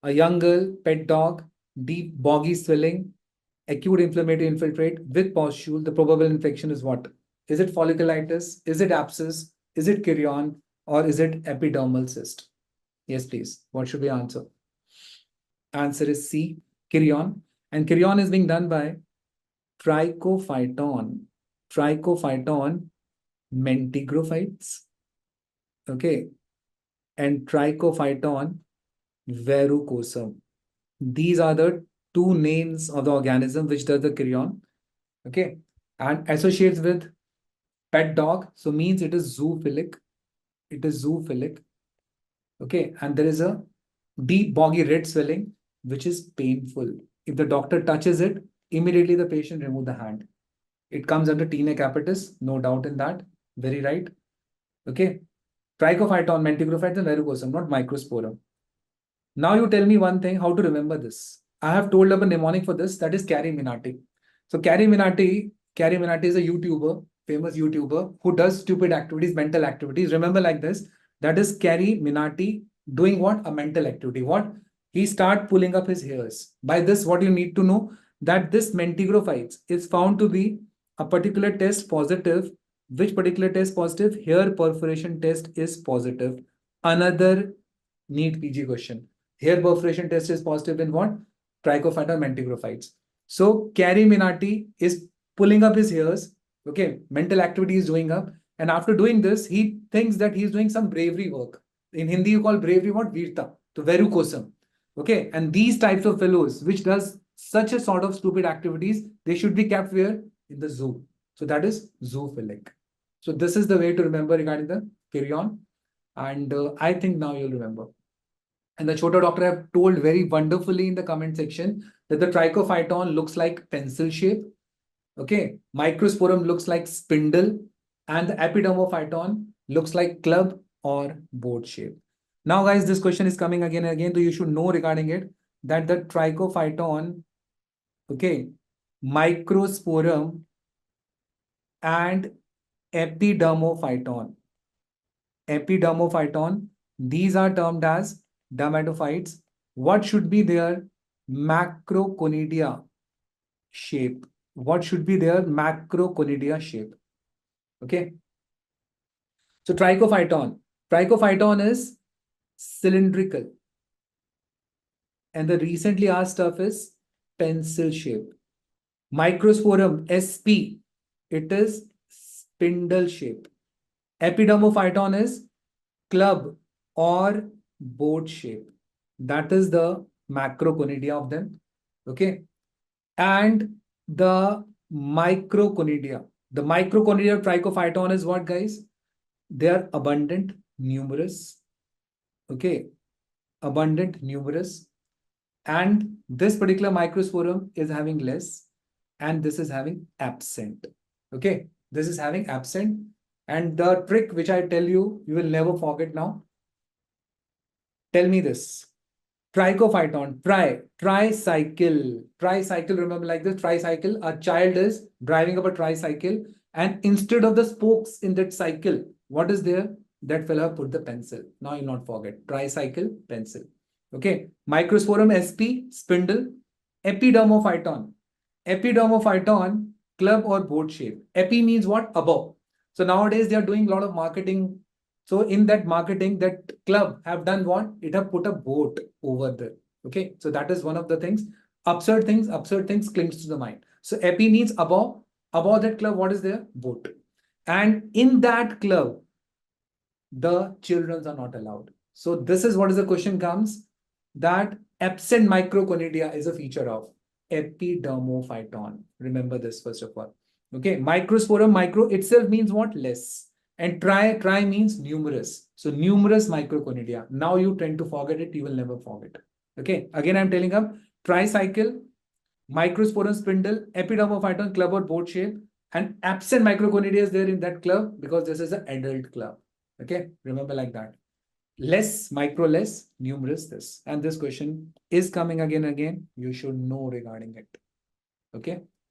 A young girl, pet dog, deep boggy swelling, acute inflammatory infiltrate with pustule. The probable infection is what? Is it folliculitis? Is it abscess? Is it Kerion? Or is it epidermal cyst? Yes, please. What should we answer? Answer is C, Kerion. And Kerion is being done by Trichophyton. Trichophyton mentigrophytes. Okay. And Trichophyton verrucosum. These are the two names of the organism which does the Kerion. Okay. And associates with pet dog. So means it is zoophilic. It is zoophilic. Okay. And there is a deep boggy red swelling, which is painful. If the doctor touches it, immediately the patient remove the hand. It comes under tinea capitis, no doubt in that. Very right. Okay. Trichophyton, mentigrophytes, and verrucosum, not microsporum. Now you tell me one thing, how to remember this. I have told up a mnemonic for this, that is Carrie Minati. So Carrie Minati is a YouTuber, famous YouTuber, who does stupid activities, mental activities. Remember like this, that is Carrie Minati doing what? A mental activity. What? He start pulling up his hairs. By this, what you need to know, that this mentigrophytes is found to be a particular test positive. Which particular test positive? Hair perforation test is positive. Another NEET PG question. Hair perforation test is positive in what? Trichophyta mentigrophytes. So Carrie Minati is pulling up his hairs. Okay, mental activity is doing up. And after doing this, he thinks that he's doing some bravery work. In Hindi, you call bravery what? Virta. So verrucosum. Okay, and these types of fellows, which does such a sort of stupid activities, they should be kept where? In the zoo. So that is zoophilic. So this is the way to remember regarding the Kerion. And I think now you'll remember. And the Chota doctor have told very wonderfully in the comment section that the trichophyton looks like pencil shape. Okay. Microsporum looks like spindle. And the epidermophyton looks like club or boat shape. Now, guys, this question is coming again and again. So you should know regarding it that the trichophyton, okay, microsporum and epidermophyton. Epidermophyton, these are termed as dermatophytes. What should be their macroconidia shape? What should be their macroconidia shape? Okay. So trichophyton. Trichophyton is cylindrical. And the recently asked stuff is pencil shape. Microsporum, SP, it is spindle shape. Epidermophyton is club or boat shape. That is the macroconidia of them. Okay. And the microconidia. The microconidia of trichophyton is what, guys? They are abundant, numerous. Okay. Abundant, numerous. And this particular microsporum is having less. And this is having absent. Okay. This is having absent. And the trick which I tell you, you will never forget now. Tell me this. Trichophyton, tricycle. Tricycle, remember like this, tricycle. A child is driving up a tricycle, and instead of the spokes in that cycle, what is there? That fella put the pencil. Now you'll not forget. Tricycle, pencil. Okay. Microsporum SP, spindle. Epidermophyton. Epidermophyton, club or boat shape. Epi means what? Above. So nowadays they are doing a lot of marketing. So in that marketing, that club have done what? It have put a boat over there. Okay. So that is one of the things. Absurd things clings to the mind. So epi means above. Above that club, what is there? Boat. And in that club, the children are not allowed. So this is what is the question comes, that absent microconidia is a feature of epidermophyton. Remember this first of all. Okay. Microsporum, micro itself means what? Less. And tri means numerous. So numerous microconidia. Now you tend to forget it. You will never forget. Okay. Again, I'm telling up tricycle, microsporum spindle, epidermophyton, club or boat shape, and absent microconidia is there in that club because this is an adult club. Okay. Remember like that. Less, micro less, numerous this. And this question is coming again and again. You should know regarding it. Okay.